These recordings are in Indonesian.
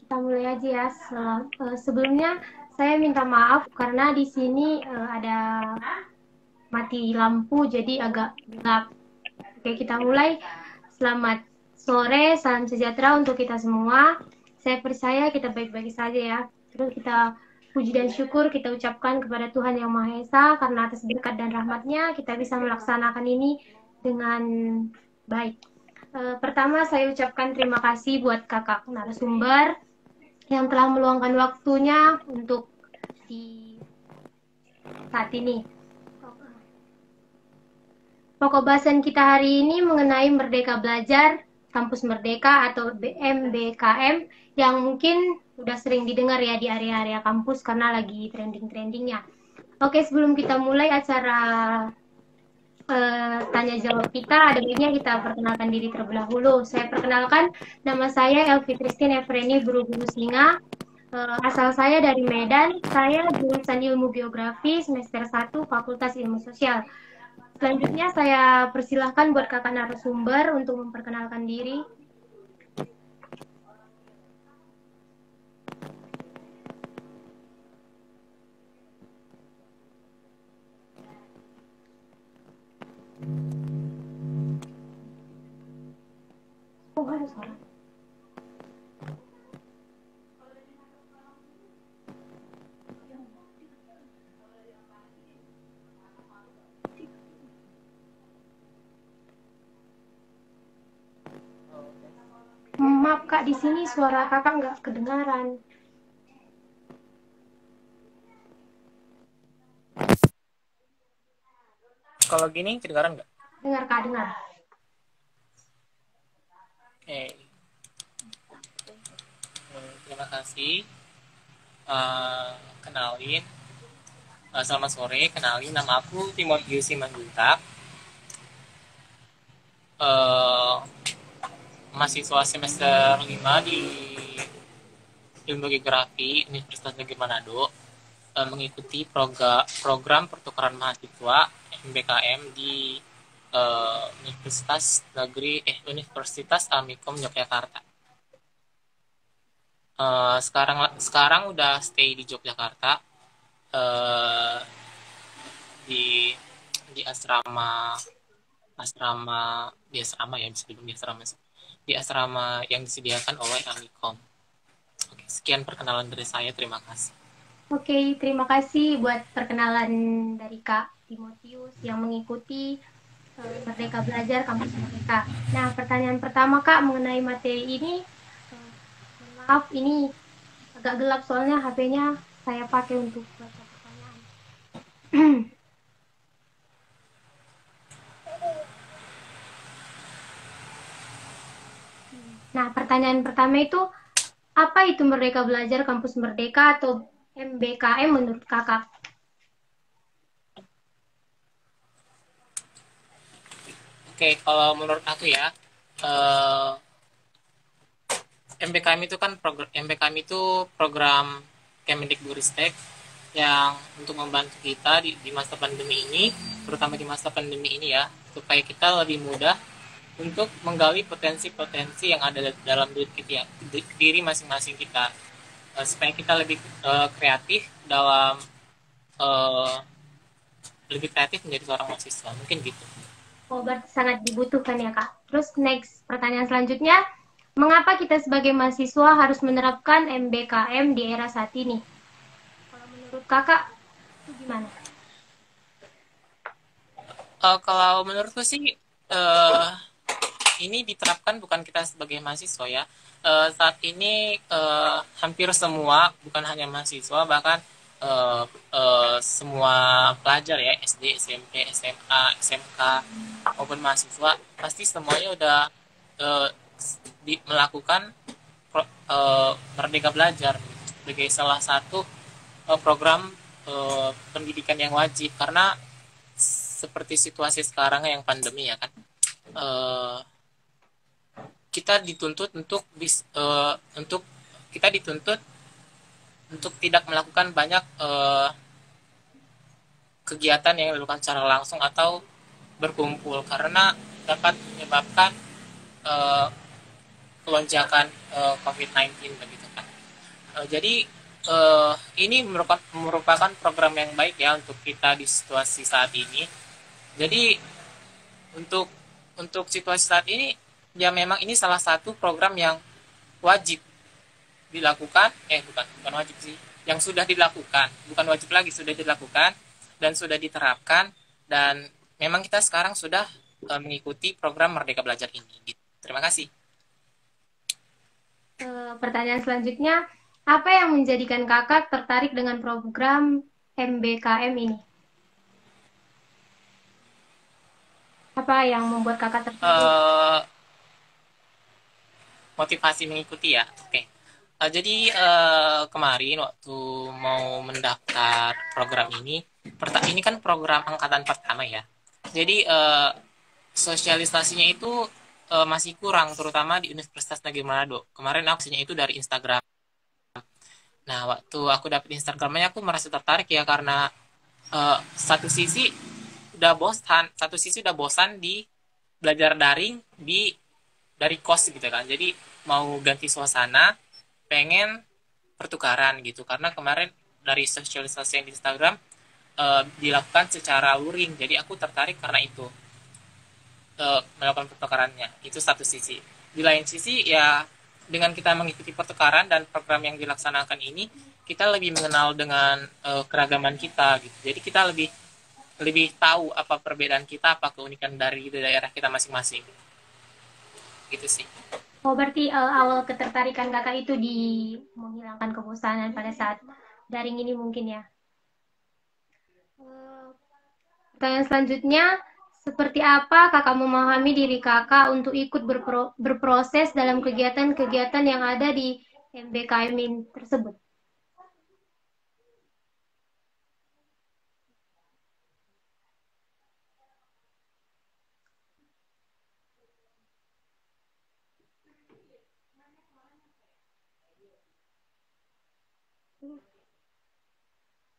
Kita mulai aja ya. Sebelumnya saya minta maaf karena di sini ada mati lampu jadi agak gelap. Oke, kita mulai. Selamat sore, salam sejahtera untuk kita semua. Saya percaya kita baik-baik saja ya. Terus kita puji dan syukur kita ucapkan kepada Tuhan Yang Maha Esa karena atas berkat dan rahmat-Nya kita bisa melaksanakan ini dengan baik. Pertama saya ucapkan terima kasih buat kakak narasumber yang telah meluangkan waktunya untuk di saat ini. Pokok bahasan kita hari ini mengenai Merdeka Belajar, Kampus Merdeka atau MBKM yang mungkin udah sering didengar ya di area-area kampus karena lagi trending-trendingnya. Oke, sebelum kita mulai acara tanya jawab kita, ada baiknya kita perkenalkan diri terlebih dahulu. Saya perkenalkan, nama saya Elvi Tristin Efreni Buru-Buru Singa. Asal saya dari Medan, saya jurusan Ilmu Geografi semester 1 Fakultas Ilmu Sosial. Selanjutnya saya persilahkan buat kakak narasumber untuk memperkenalkan diri. Oh, ada suara. Maaf kak, di sini suara kakak nggak kedengaran. Kalau gini kedengaran nggak? Dengar kak, dengar. Oke. Terima kasih. Kenalin. Selamat sore. Kenalin, nama aku Timotius Simanjuntak. Mahasiswa semester 5 di Ilmu Geografi Universitas Negeri Manado, mengikuti program pertukaran mahasiswa MBKM di Universitas Amikom Yogyakarta. Sekarang udah stay di Yogyakarta, di asrama ya, bisa dibilang di asrama yang disediakan oleh Amikom. Oke, sekian perkenalan dari saya, terima kasih. Oke, terima kasih buat perkenalan dari Kak Timotius yang mengikuti Merdeka Belajar Kampus Merdeka. Nah, pertanyaan pertama Kak mengenai materi ini, maaf ini agak gelap soalnya HP-nya saya pakai untuk baca pertanyaan. Nah, pertanyaan pertama itu, apa itu Merdeka Belajar Kampus Merdeka atau MBKM menurut kakak? Oke, kalau menurut aku ya, MBKM itu program Kemendikbudristek yang untuk membantu kita di masa pandemi ini, terutama di masa pandemi ini ya, supaya kita lebih mudah untuk menggali potensi-potensi yang ada dalam diri masing-masing kita, supaya kita lebih kreatif lebih kreatif menjadi seorang mahasiswa, mungkin gitu. Oh, berarti sangat dibutuhkan ya Kak. Terus next, pertanyaan selanjutnya, mengapa kita sebagai mahasiswa harus menerapkan MBKM di era saat ini? Kalau menurut kakak, itu gimana? Kalau menurutku sih, ini diterapkan bukan kita sebagai mahasiswa ya. Saat ini hampir semua, bukan hanya mahasiswa, bahkan semua pelajar ya, SD, SMP, SMA, SMK maupun mahasiswa, pasti semuanya udah melakukan Merdeka Belajar sebagai salah satu program pendidikan yang wajib, karena seperti situasi sekarang yang pandemi ya kan, kita dituntut untuk kita dituntut untuk tidak melakukan banyak kegiatan yang dilakukan secara langsung atau berkumpul, karena dapat menyebabkan uh, lonjakan COVID-19 begitu kan. Jadi ini merupakan program yang baik ya untuk kita di situasi saat ini. Jadi untuk situasi saat ini ya memang ini salah satu program yang wajib dilakukan, bukan wajib sih, yang sudah dilakukan, bukan wajib lagi, sudah dilakukan dan sudah diterapkan, dan memang kita sekarang sudah mengikuti program Merdeka Belajar ini. Terima kasih. Pertanyaan selanjutnya, apa yang menjadikan kakak tertarik dengan program MBKM ini? Apa yang membuat kakak tertarik? Motivasi mengikuti ya, oke. Jadi kemarin waktu mau mendaftar program ini kan program angkatan pertama ya. Jadi sosialisasinya itu masih kurang, terutama di Universitas Negeri Manado. Kemarin aksinya itu dari Instagram. Nah, waktu aku dapat Instagramnya, aku merasa tertarik ya, karena satu sisi udah bosan di belajar daring dari kos gitu kan. Jadi mau ganti suasana, pengen pertukaran gitu, karena kemarin dari sosialisasi yang di Instagram dilakukan secara luring, jadi aku tertarik karena itu melakukan pertukarannya. Itu satu sisi. Di lain sisi ya, dengan kita mengikuti pertukaran dan program yang dilaksanakan ini, kita lebih mengenal dengan keragaman kita gitu. Jadi kita lebih tahu apa perbedaan kita, apa keunikan dari daerah kita masing-masing. Gitu sih. Oh, berarti awal ketertarikan kakak itu di menghilangkan kebosanan pada saat daring ini mungkin ya. Pertanyaan selanjutnya, seperti apa kakak memahami diri kakak untuk ikut berproses dalam kegiatan-kegiatan yang ada di MBKM tersebut?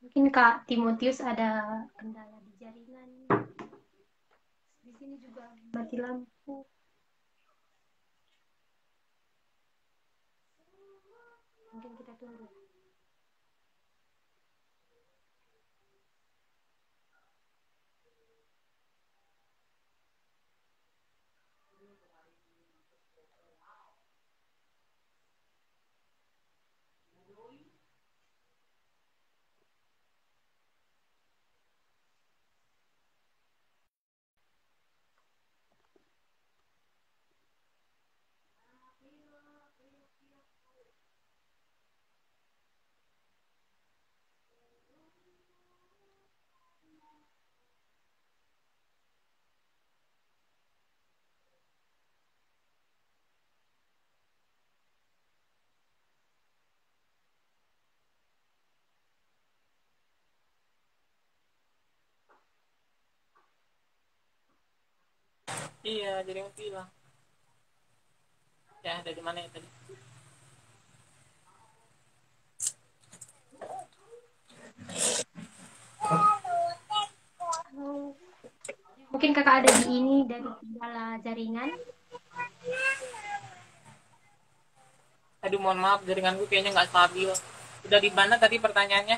Mungkin Kak Timotius ada kendala di jaringan. Di sini juga mati lampu. Mungkin kita tunggu. Iya, jadi mati hilang. Ya, dari mana ya tadi? Mungkin kakak ada di ini dari kendala jaringan. Aduh, mohon maaf, jaringanku kayaknya nggak stabil. Udah di mana tadi pertanyaannya?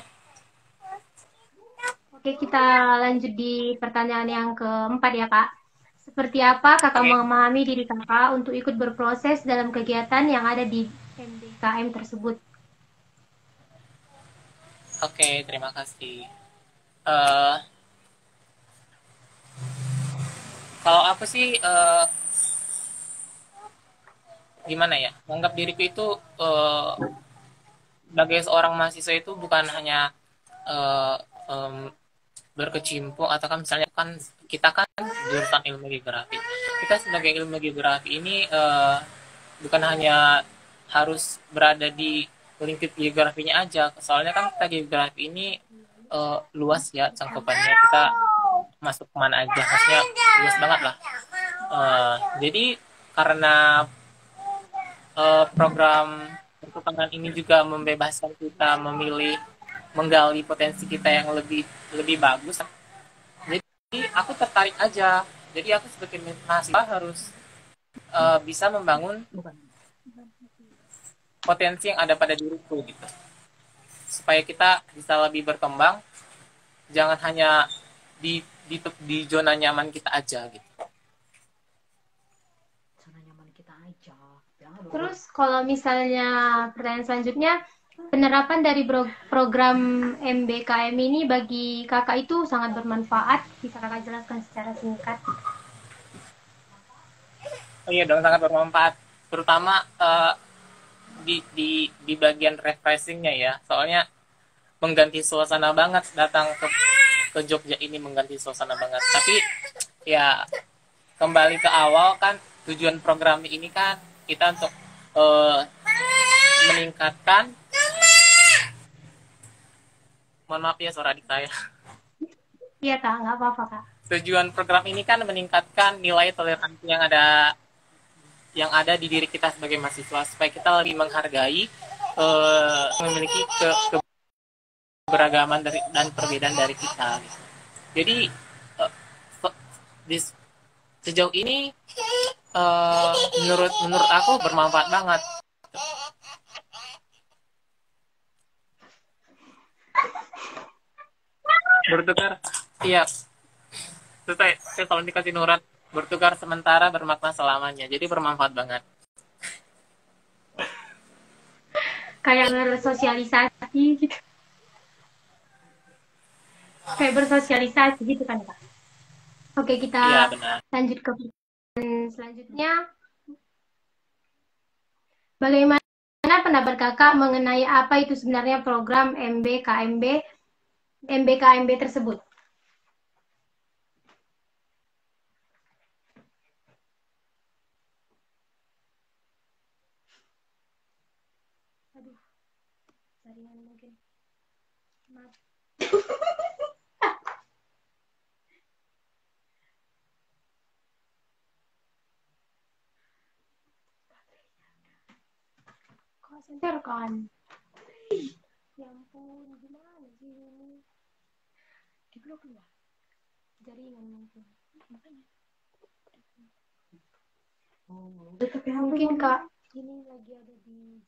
Oke, kita lanjut di pertanyaan yang keempat ya Kak. Seperti apa kakak memahami diri kakak untuk ikut berproses dalam kegiatan yang ada di MBKM tersebut? Oke, terima kasih. Kalau aku sih gimana ya, menganggap diriku itu sebagai seorang mahasiswa itu bukan hanya berkecimpung, atau kan misalnya kan kita kan jurusan ilmu geografi. Kita sebagai ilmu geografi ini bukan hanya harus berada di lingkup geografinya aja. Soalnya kan kita geografi ini luas ya cangkupannya, kita masuk kemana aja, maksudnya luas banget lah. Jadi karena program pertukangan ini juga membebaskan kita memilih menggali potensi kita yang lebih lebih bagus. Jadi aku tertarik aja. Jadi aku sebagai mahasiswa harus bisa membangun potensi yang ada pada diriku gitu. Supaya kita bisa lebih berkembang, jangan hanya di zona nyaman kita aja gitu. Zona nyaman kita aja. Terus kalau misalnya pertanyaan selanjutnya, penerapan dari program MBKM ini bagi kakak itu sangat bermanfaat. Bisa kakak jelaskan secara singkat? Oh iya dong, sangat bermanfaat. Terutama di bagian refreshingnya ya. Soalnya mengganti suasana banget, datang ke Jogja ini mengganti suasana banget. Tapi ya kembali ke awal kan, tujuan program ini kan kita untuk meningkatkan, mohon maaf ya suara adik saya. Iya kak, nggak apa-apa kak. Tujuan program ini kan meningkatkan nilai toleransi yang ada di diri kita sebagai mahasiswa, supaya kita lebih menghargai memiliki keberagaman dan perbedaan dari kita. Jadi sejauh ini menurut aku bermanfaat banget. Bertukar, iya. Saya kalau dikasih nurat, bertukar sementara bermakna selamanya. Jadi bermanfaat banget. Kayak bersosialisasi gitu. Kayak bersosialisasi gitu kan kak. Oke, kita Iya benar. lanjut ke pertanyaan selanjutnya. Bagaimana pendapat kakak mengenai apa itu sebenarnya program MBKMB tersebut? Aduh, jaringan mungkin. Maaf. Kok senter kan? Ya ampun, gimana sih ini? Di blok ya? Jaringan mungkin. Makanya. Mungkin kak, ini lagi ada di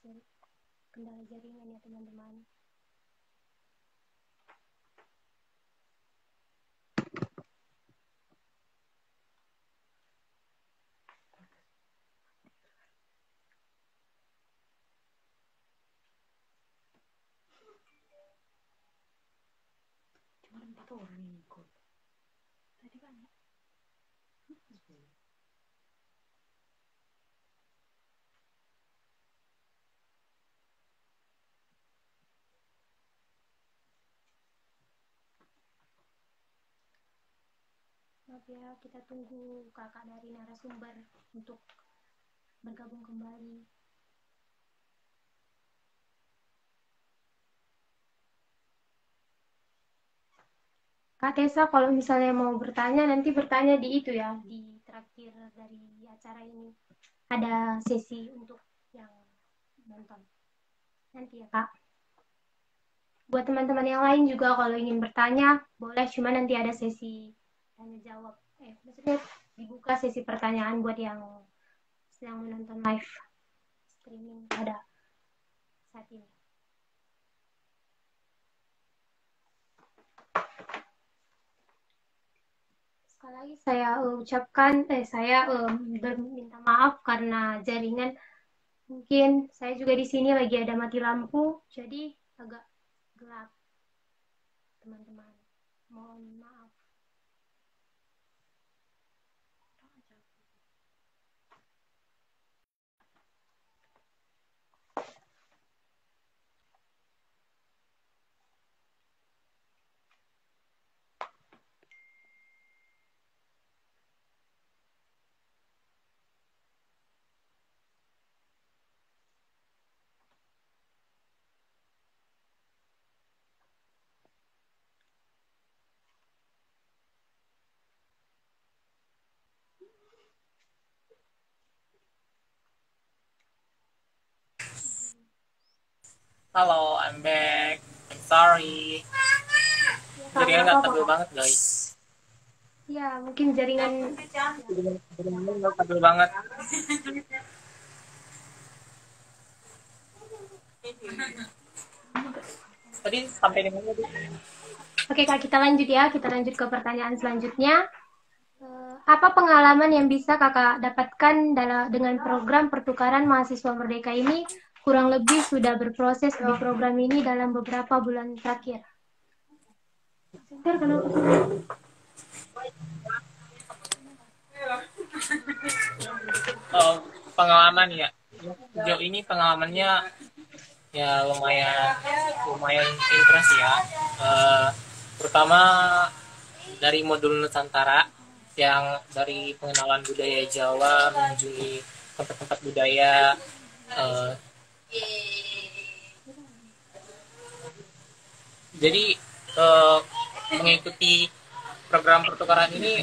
kendala jaringan ya teman-teman. Cuma 4 orang yang ikut. Tadi banyak. Maaf ya, kita tunggu kakak dari narasumber untuk bergabung kembali. Kak Tessa, kalau misalnya mau bertanya, nanti bertanya di itu ya, di terakhir dari acara ini. Ada sesi untuk yang nonton. Nanti ya, Kak. Buat teman-teman yang lain juga, kalau ingin bertanya, boleh. Cuma nanti ada sesi tanya-jawab. Maksudnya dibuka sesi pertanyaan buat yang sedang menonton live streaming pada saat ini. Sekali lagi saya ucapkan, saya berminta maaf karena jaringan. Mungkin saya juga di sini lagi ada mati lampu, jadi agak gelap, teman-teman. Mohon maaf. Halo, I'm back. I'm sorry. Jaringan nggak stabil banget, guys. Ya, mungkin jaringan. Jaringannya nggak stabil banget. Tadi sampai di mana? Oke, Kak, kita lanjut ya. Kita lanjut ke pertanyaan selanjutnya. Apa pengalaman yang bisa Kakak dapatkan dengan program pertukaran mahasiswa merdeka ini kurang lebih sudah berproses di program ini dalam beberapa bulan terakhir? Pengalaman ya. Sejauh ini pengalamannya ya lumayan interest ya. Terutama dari modul Nusantara yang dari pengenalan budaya Jawa, mengunjungi tempat-tempat budaya. Jadi mengikuti program pertukaran ini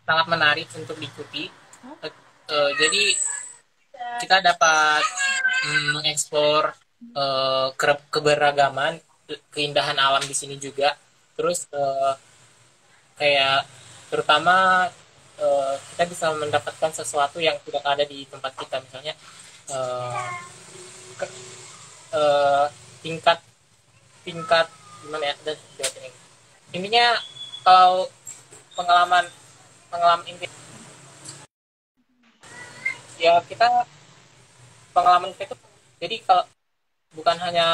sangat menarik untuk diikuti. Jadi kita dapat mengeksplor keberagaman, keindahan alam di sini juga. Terus kayak terutama kita bisa mendapatkan sesuatu yang tidak ada di tempat kita, misalnya tingkat gimana ya, intinya kalau pengalaman ini ya kita pengalaman kita itu, jadi kalau bukan hanya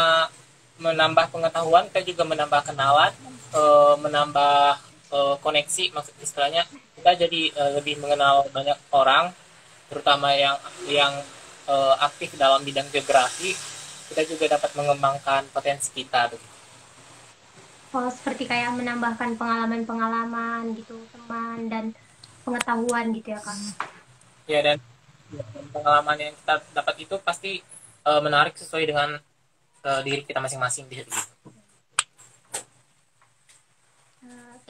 menambah pengetahuan, kita juga menambah kenalan, menambah koneksi, maksud istilahnya kita jadi lebih mengenal banyak orang, terutama yang aktif dalam bidang geografi. Kita juga dapat mengembangkan potensi kita begitu. Oh, seperti kayak menambahkan pengalaman-pengalaman gitu, teman dan pengetahuan gitu ya, Kak. Ya, dan pengalaman yang kita dapat itu pasti menarik sesuai dengan diri kita masing-masing gitu.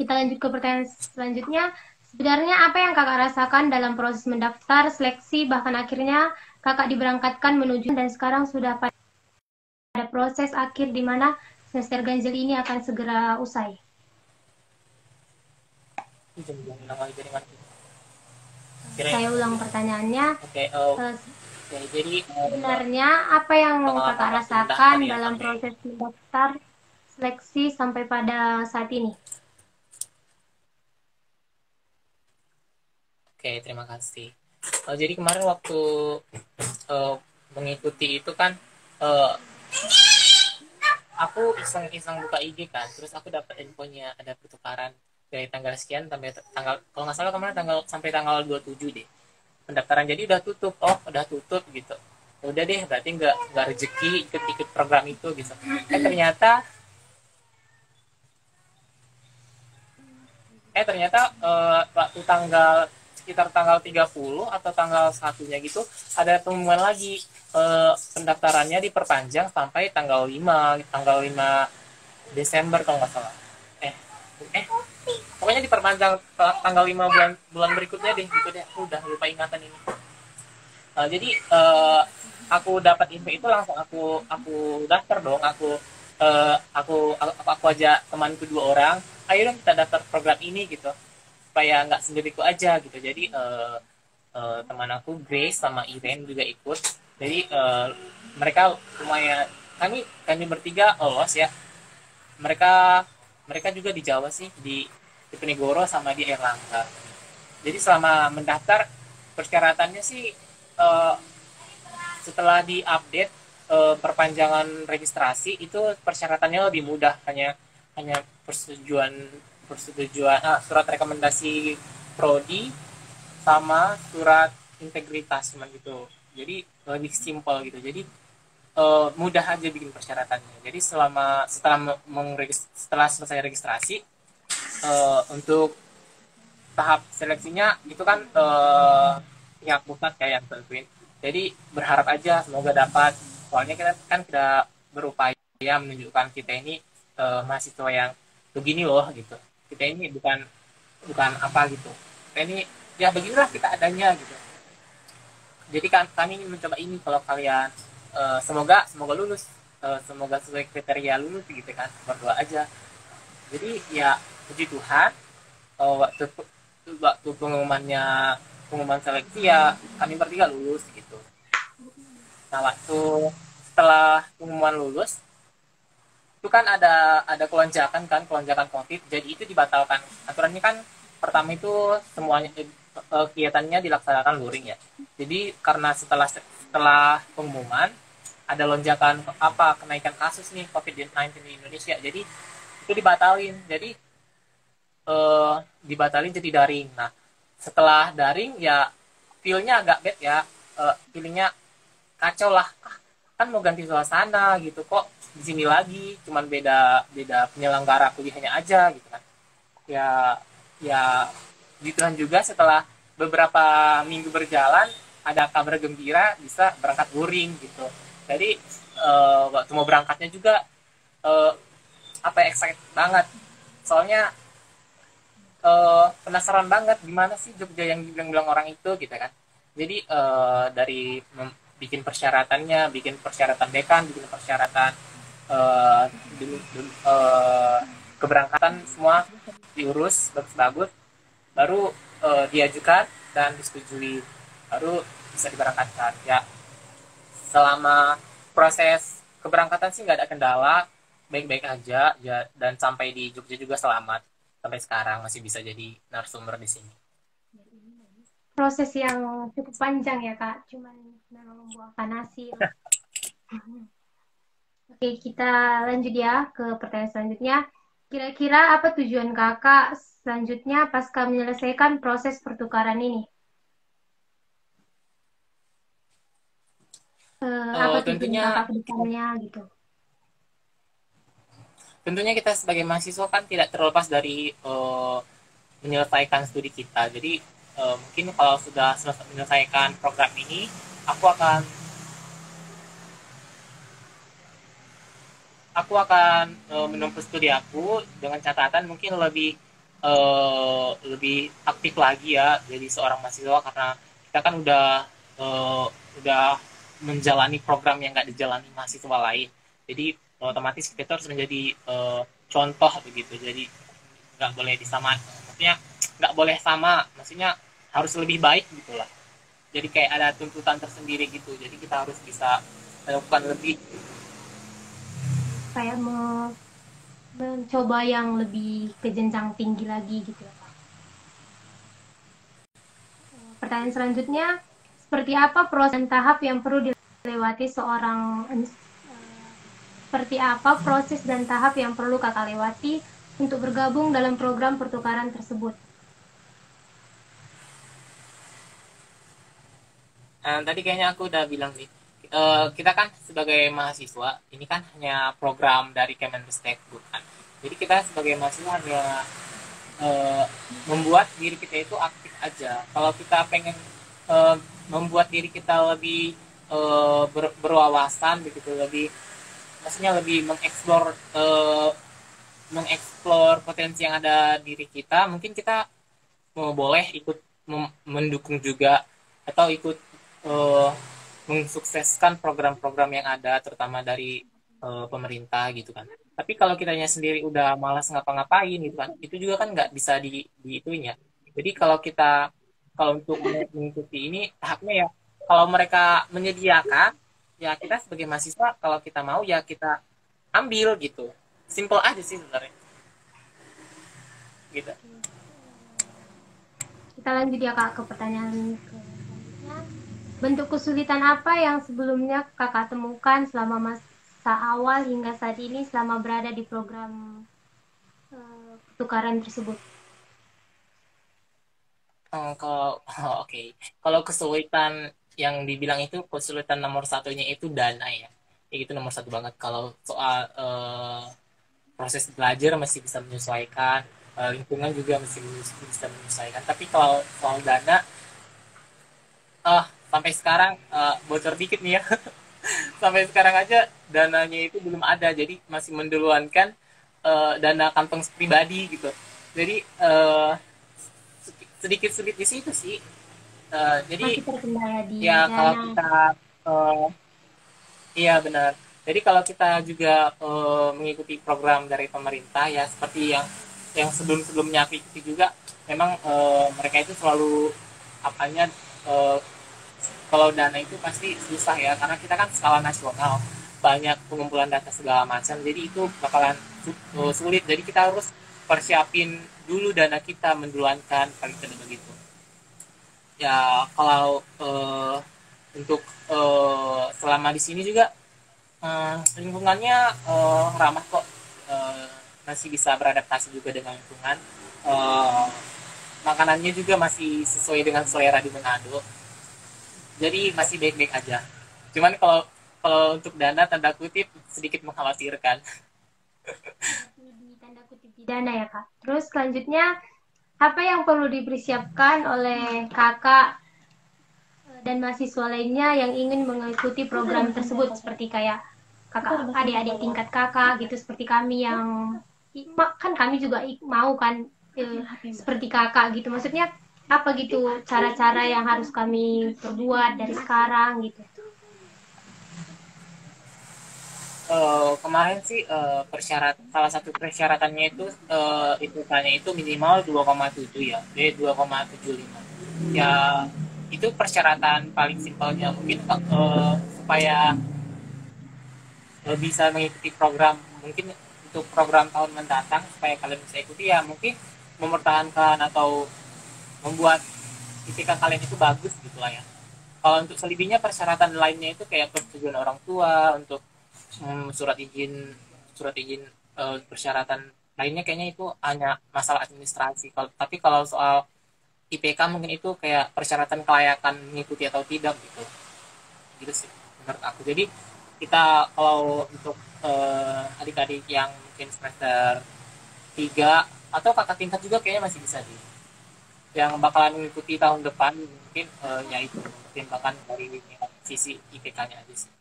Kita lanjut ke pertanyaan selanjutnya. Sebenarnya apa yang Kakak rasakan dalam proses mendaftar, seleksi, bahkan akhirnya Kakak diberangkatkan menuju dan sekarang sudah pada proses akhir di mana semester ganjil ini akan segera usai? Saya ulang pertanyaannya. Jadi sebenarnya apa yang Kakak rasakan dalam proses mendaftar, seleksi sampai pada saat ini? Oke, terima kasih. Jadi kemarin waktu mengikuti itu kan aku iseng-iseng buka IG kan, terus aku dapat infonya ada pertukaran dari tanggal sekian sampai tanggal, kalau nggak salah kemarin sampai tanggal 27 deh pendaftaran. Jadi udah tutup gitu. Udah deh, berarti nggak rezeki ikut program itu gitu. Ternyata waktu sekitar tanggal 30 atau tanggal 1-nya gitu ada pengumuman lagi, pendaftarannya diperpanjang sampai tanggal 5 Desember kalau nggak salah. Pokoknya diperpanjang tanggal 5 bulan berikutnya deh gitu deh. Aku udah lupa ingatan ini. Jadi aku dapat info itu langsung aku daftar dong. Aku ajak temanku 2 orang, ayo dong kita daftar program ini gitu, supaya nggak sendiriku aja gitu. Jadi teman aku Grace sama Irene juga ikut. Jadi mereka lumayan, kami bertiga lolos ya. Mereka juga di Jawa sih, di Penegoro sama di Erlangga. Jadi selama mendaftar persyaratannya sih setelah diupdate perpanjangan registrasi itu persyaratannya lebih mudah, hanya persetujuan surat rekomendasi prodi sama surat integritas cuman gitu. Jadi lebih simpel gitu. Jadi mudah aja bikin persyaratannya. Jadi setelah selesai registrasi, untuk tahap seleksinya itu kan pihak pusat kayak yang tentuin. Jadi berharap aja semoga dapat. Soalnya kita berupaya menunjukkan kita ini mahasiswa yang begini loh gitu. Kita ini bukan apa gitu. Kita ini ya beginilah kita adanya gitu. jadi kan kami ingin mencoba ini, kalau kalian semoga lulus, semoga sesuai kriteria lulus gitu kan, berdoa aja. Jadi ya puji Tuhan, waktu waktu pengumuman seleksi ya kami bertiga lulus gitu. Nah waktu setelah pengumuman lulus itu kan ada kelonjakan COVID, jadi itu dibatalkan. Aturannya kan pertama itu semuanya kegiatannya dilaksanakan luring ya. Jadi karena setelah pengumuman ada lonjakan kenaikan kasus nih COVID-19 di Indonesia, jadi itu dibatalin. Jadi dibatalin jadi daring. Nah setelah daring ya feel-nya agak bad ya, feelingnya kacau lah. Kan mau ganti suasana gitu, kok di sini lagi, cuman beda penyelenggara kuliahnya aja gitu kan. Ya gitu juga setelah beberapa minggu berjalan ada kabar gembira bisa berangkat luring gitu. Jadi waktu mau berangkatnya juga excited banget, soalnya penasaran banget gimana sih Jogja yang dibilang-bilang orang itu gitu kan. Jadi dari bikin persyaratan dekan, bikin persyaratan uh, keberangkatan semua diurus bagus-bagus, baru diajukan dan disetujui, baru bisa diberangkatkan. Ya selama proses keberangkatan sih nggak ada kendala, baik-baik aja ya, dan sampai di Jogja juga selamat, sampai sekarang masih bisa jadi narasumber di sini. Proses yang cukup panjang ya Kak, cuman memang membuahkan hasil. Oke, kita lanjut ya ke pertanyaan selanjutnya. Kira-kira apa tujuan Kakak selanjutnya pasca menyelesaikan proses pertukaran ini? Apa tujuan Tentunya Kakak ke depannya gitu? tentunya kita sebagai mahasiswa kan tidak terlepas dari menyelesaikan studi kita. Jadi mungkin kalau sudah selesai menyelesaikan program ini, aku akan menempuh studi aku dengan catatan mungkin lebih aktif lagi ya jadi seorang mahasiswa, karena kita kan udah menjalani program yang nggak dijalani mahasiswa lain. Jadi otomatis kita harus menjadi contoh begitu. Jadi nggak boleh disamakan, maksudnya nggak boleh sama, maksudnya harus lebih baik gitulah. Jadi kayak ada tuntutan tersendiri gitu, jadi kita harus bisa melakukan lebih. Kayak mencoba yang lebih ke jenjang tinggi lagi gitu ya Pak. Pertanyaan selanjutnya, seperti apa proses dan tahap yang perlu dilewati seperti apa proses dan tahap yang perlu Kakak lewati untuk bergabung dalam program pertukaran tersebut? Tadi kayaknya aku udah bilang nih, kita kan sebagai mahasiswa ini kan hanya program dari Kemenristek bukan. Jadi kita sebagai mahasiswa hanya membuat diri kita itu aktif aja. Kalau kita pengen membuat diri kita lebih berwawasan begitu, maksudnya lebih mengeksplor potensi yang ada diri kita, mungkin kita boleh ikut mendukung juga atau ikut mensukseskan program-program yang ada, terutama dari pemerintah gitu kan. Tapi kalau kitanya sendiri udah malas ngapa-ngapain gitu kan, itu juga kan nggak bisa ituin ya. Jadi kalau untuk mengikuti ini tahapnya ya, kalau mereka menyediakan ya kita sebagai mahasiswa, kalau kita mau ya kita ambil gitu. Simple aja sih sebenarnya. Gitu. Kita lanjut ya Kak ke pertanyaan selanjutnya. Bentuk kesulitan apa yang sebelumnya Kakak temukan selama masa awal hingga saat ini selama berada di program pertukaran tersebut? Kalau kesulitan yang dibilang itu, kesulitan nomor satunya itu dana ya. Itu nomor satu banget. Kalau soal proses belajar masih bisa menyesuaikan, lingkungan juga masih bisa menyesuaikan. Tapi kalau soal dana, sampai sekarang bocor dikit nih ya. Sampai sekarang aja dananya itu belum ada, jadi masih menduluankan dana kantong pribadi gitu. Jadi sedikit sulit di situ sih. Jadi masih terkendala di ya kalau dana. kita eh, iya benar. Jadi kalau kita juga mengikuti program dari pemerintah ya seperti yang sebelum-sebelumnya aku ikuti juga, memang mereka itu selalu apanya eh, kalau dana itu pasti susah ya karena kita kan skala nasional, banyak pengumpulan data segala macam, jadi itu bakalan sulit. Jadi kita harus persiapin dulu dana kita, menduluankan paling tidak begitu. Ya kalau untuk selama di sini juga lingkungannya ramah kok, eh, masih bisa beradaptasi juga dengan lingkungan. Eh, Makanannya juga masih sesuai dengan selera di Manado, jadi masih baik-baik aja. Cuman kalau kalau untuk dana tanda kutip sedikit mengkhawatirkan. Masih di tanda kutip di dana ya Kak. Terus selanjutnya apa yang perlu dipersiapkan oleh kakak dan mahasiswa lainnya yang ingin mengikuti program tersebut seperti kayak kakak adik-adik tingkat kakak gitu seperti kami yang kan kami juga mau kan seperti kakak gitu, maksudnya apa gitu cara-cara yang harus kami perbuat dari sekarang gitu. Kemarin sih salah satu persyaratannya itu tanya itu minimal 2,7 ya, jadi 2,75 ya. Itu persyaratan paling simpelnya mungkin, supaya bisa mengikuti program, mungkin untuk program tahun mendatang supaya kalian bisa ikuti ya, mungkin mempertahankan atau membuat IPK kalian itu bagus gitulah ya. Kalau untuk selebihnya persyaratan lainnya itu kayak persetujuan orang tua untuk surat izin persyaratan lainnya kayaknya itu hanya masalah administrasi. Tapi kalau soal IPK mungkin itu kayak persyaratan kelayakan mengikuti atau tidak gitu. Gitu sih menurut aku. Jadi kita kalau untuk adik-adik yang mungkin semester 3 atau kakak tingkat juga kayaknya masih bisa di yang bakalan mengikuti tahun depan mungkin, ya itu pertimbangan dari sisi IPK-nya aja sih.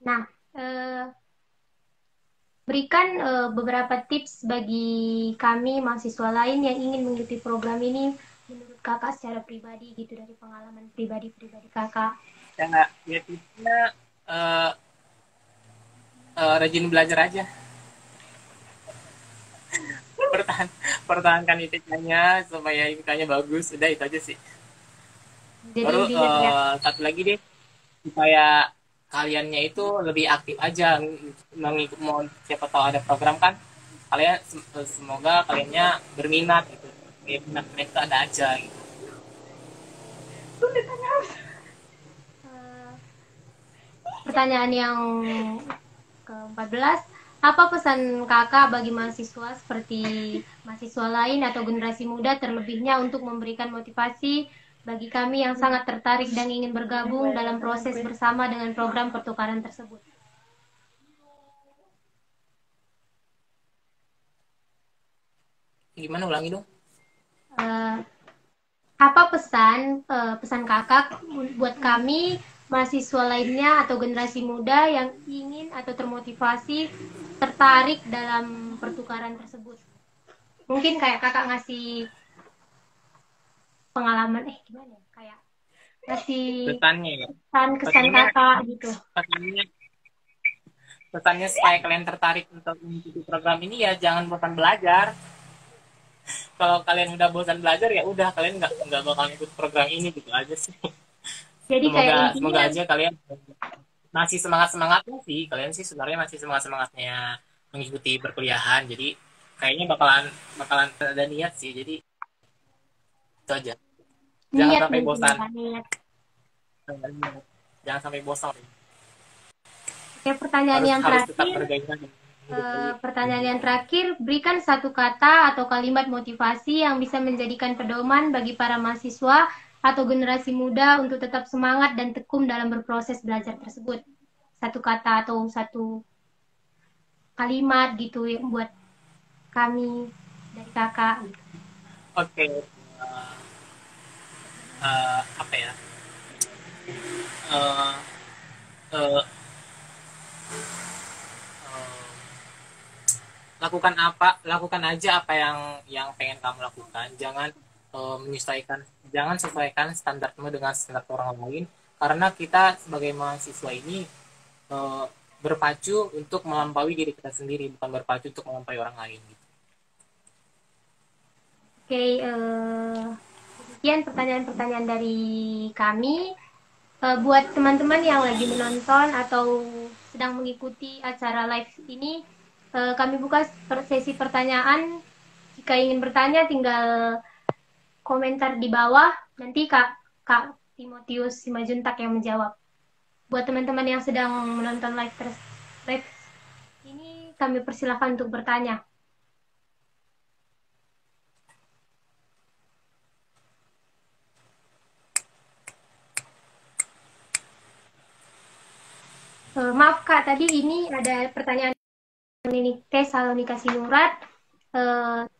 Nah, eh, berikan beberapa tips bagi kami mahasiswa lain yang ingin mengikuti program ini menurut kakak secara pribadi gitu dari pengalaman pribadi kakak. Ya tipsnya uh, rajin belajar aja, pertahan pertahankan IPK-nya supaya IPK-nya bagus, udah itu aja sih. Jadi Baru intinya ya. satu lagi deh, supaya kaliannya itu lebih aktif aja mengikut, mau siapa tahu ada program kan, kalian semoga kaliannya berminat gitu, kayak minat itu ada aja gitu. Eh, Pertanyaan yang ke-14, apa pesan kakak bagi mahasiswa seperti mahasiswa lain atau generasi muda terlebihnya untuk memberikan motivasi bagi kami yang sangat tertarik dan ingin bergabung dalam proses bersama dengan program pertukaran tersebut? Gimana, ulangi dong. Eh, Apa pesan kakak buat kami mahasiswa lainnya atau generasi muda yang ingin atau termotivasi tertarik dalam pertukaran tersebut? Mungkin kayak kakak ngasih pengalaman gimana ya, kayak ngasih Pesannya ya, kesan kesan pesannya kakak gitu. pesannya pesannya supaya kalian tertarik untuk mengikuti program ini ya jangan bosan belajar. Kalau kalian udah bosan belajar ya udah, kalian nggak bakal ikut program ini, gitu aja sih. Jadi kayak semoga intinya semoga aja kalian masih semangatnya sih, kalian sih sebenarnya masih semangatnya mengikuti perkuliahan, jadi kayaknya bakalan bakalan ada niat sih, jadi itu aja. Jangan niat sampai mungkin ya bosan. Kak, niat. Jangan sampai bosan, Oke, pertanyaan harus yang harus tetap terakhir. bergairah. Pertanyaan yang terakhir, berikan satu kata atau kalimat motivasi yang bisa menjadikan pedoman bagi para mahasiswa atau generasi muda untuk tetap semangat dan tekun dalam berproses belajar tersebut. Satu kata atau satu kalimat gitu yang buat kami dari kakak. Gitu. Oke, apa ya, uh, uh, lakukan aja apa yang pengen kamu lakukan, jangan menyusahkan jangan sesuaikan standarmu dengan standar orang lain, karena kita sebagai mahasiswa ini eh, berpacu untuk melampaui diri kita sendiri, bukan berpacu untuk melampaui orang lain gitu. Oke, demikian pertanyaan-pertanyaan dari kami. Buat teman-teman yang lagi menonton atau sedang mengikuti acara live ini, kami buka sesi pertanyaan. Jika ingin bertanya, tinggal komentar di bawah. Nanti Kak Timotius Simajuntak yang menjawab. Buat teman-teman yang sedang menonton live ini, kami persilahkan untuk bertanya. Maaf Kak, tadi ini ada pertanyaan ini tes Salonika Sinurat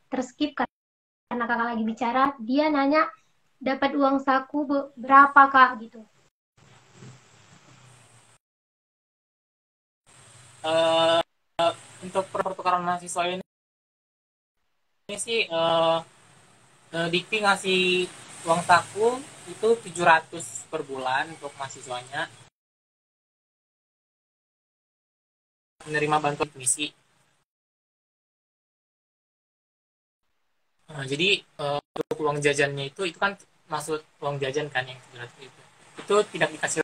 terskip karena kakak lagi bicara. Dia nanya dapat uang saku berapa Kak gitu. Untuk pertukaran mahasiswa ini sih Dikti ngasih uang saku itu 700 per bulan untuk mahasiswanya, menerima bantuan misi. Jadi untuk uang jajannya itu kan maksud uang jajan kan yang 700 itu tidak dikasih.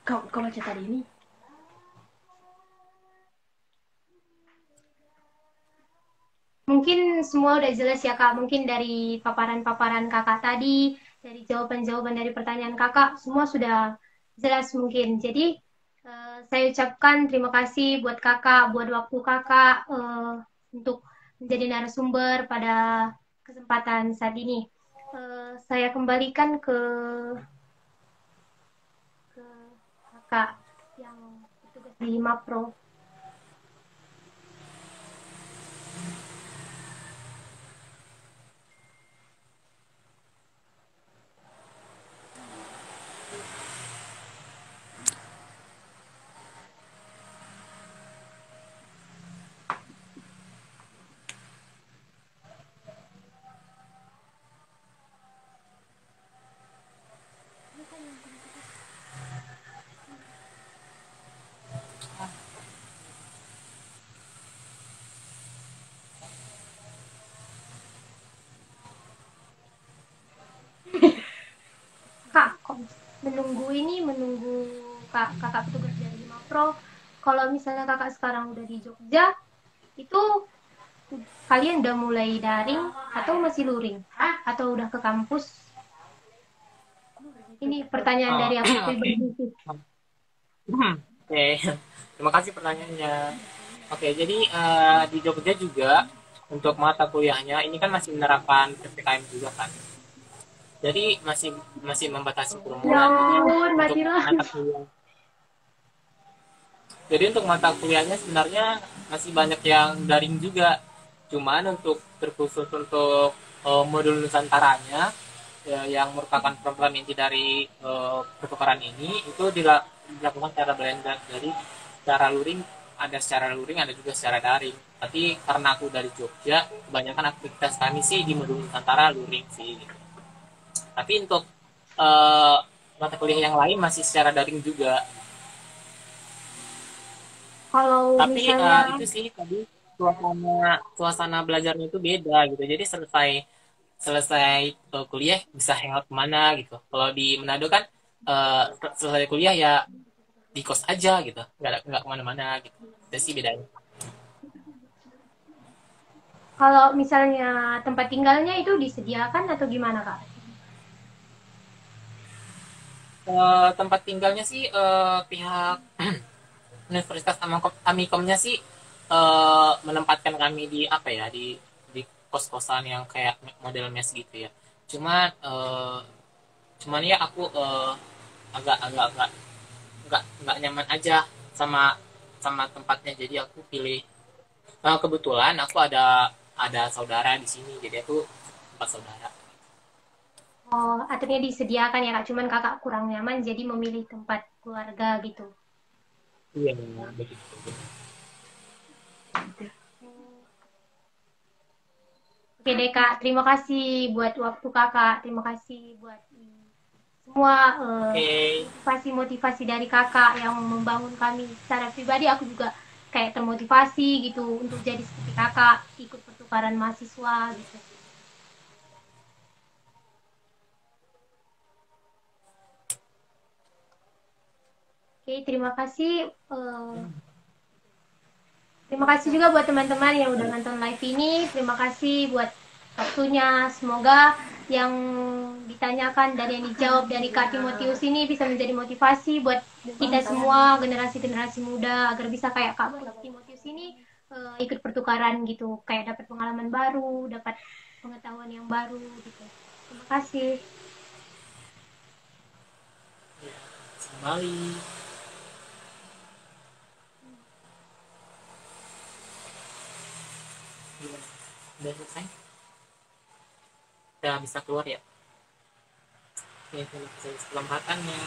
Kau baca tadi ini? Mungkin semua udah jelas ya Kak. Mungkin dari paparan-paparan Kakak tadi, dari jawaban-jawaban dari pertanyaan Kakak, semua sudah jelas mungkin. Jadi saya ucapkan terima kasih buat Kakak, buat waktu Kakak untuk menjadi narasumber pada kesempatan saat ini. Saya kembalikan ke Kakak yang bertugas di Mapro. Kak, kok menunggu kakak petugas dari Mapro. Kalau misalnya kakak sekarang udah di Jogja, itu kalian udah mulai daring atau masih luring? Atau udah ke kampus? Ini pertanyaan dari aku pribadi. Oke, terima kasih pertanyaannya. Oke, jadi di Jogja juga untuk mata kuliahnya ini kan masih menerapkan PPKM juga kan. Jadi masih membatasi kerumunan. Jadi untuk mata kuliahnya sebenarnya masih banyak yang daring juga. Cuman untuk terkhusus untuk modul Nusantaranya yang merupakan program inti dari pertukaran ini itu dilakukan secara blended. Jadi secara luring ada juga secara daring. Tapi karena aku dari Jogja, kebanyakan aktivitas kami sih di modul Nusantara luring sih. Gitu. Tapi untuk mata kuliah yang lain masih secara daring juga. Kalau Tapi misalnya itu sih tadi suasana belajarnya itu beda gitu. Jadi selesai selesai kuliah bisa hangout kemana gitu. Kalau di Manado kan selesai kuliah ya di kos aja gitu, nggak kemana-mana gitu. Itu sih bedanya. Kalau misalnya tempat tinggalnya itu disediakan atau gimana, Kak? Tempat tinggalnya sih pihak Universitas Amikomnya sih menempatkan kami di apa ya, di kos-kosan yang kayak model mes gitu ya. Cuman cuman ya aku agak nggak nyaman aja sama sama tempatnya, jadi aku pilih kebetulan aku ada saudara di sini, jadi aku tempat saudara. Oh, akhirnya disediakan ya, Kak. Cuman Kakak kurang nyaman jadi memilih tempat keluarga gitu. Iya begitu. Oke deh, Kak. Terima kasih buat waktu Kakak. Terima kasih buat semua Oke. motivasi-motivasi dari Kakak yang membangun kami secara pribadi. Aku juga kayak termotivasi gitu untuk jadi seperti Kakak, ikut pertukaran mahasiswa gitu. Oke, terima kasih. Terima kasih juga buat teman-teman yang udah nonton live ini. Terima kasih buat waktunya. Semoga yang ditanyakan dan yang dijawab dari Kak Timotius ini bisa menjadi motivasi buat kita semua, generasi-generasi muda, agar bisa kayak Kak Timotius ini ikut pertukaran gitu. Kayak dapat pengalaman baru, dapat pengetahuan yang baru gitu. Terima kasih. Kembali. Udah selesai? Udah bisa keluar ya? Oke, terima kasih kesempatannya.